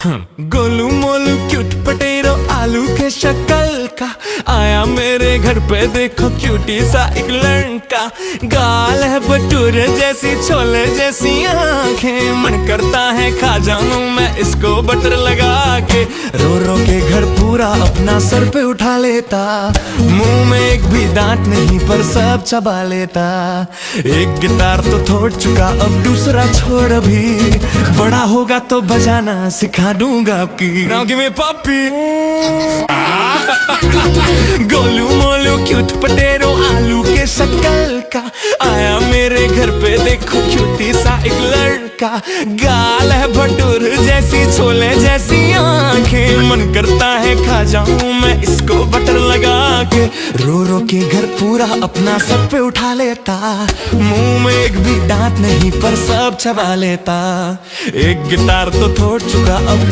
Golu Molu cute पटेरो आलू के शक्ल का आया मेरे घर पे, देखो क्यूटी सा एक लड़का। गाल है भटूरे जैसी, छोले जैसी आंखें, मन करता है खा जाऊं मैं इसको बटर लगा के। रो रो के घर पूरा अपना सर पे उठा लेता, मुंह में एक भी दांत नहीं पर सब चबा लेता। एक गिटार तो तोड़ चुका, अब दूसरा छोड़ अभी, बड़ा होगा तो बजाना सिखा दूंगा आपकी। Now give me puppy। Golu Molu cute पटेरो आलू के शक्ल का आया मेरे घर पे, देखो क्यूटी सा एक लड़का। गाल है भटूर जैसी, छोले जैसी आंखें, मन करता है खा जाऊं मैं इसको बटर लगा के। रो रो के घर पूरा अपना सर पे उठा लेता, मुंह में एक भी दांत नहीं पर सब चबा लेता। एक गिटार तो तोड़ चुका, अब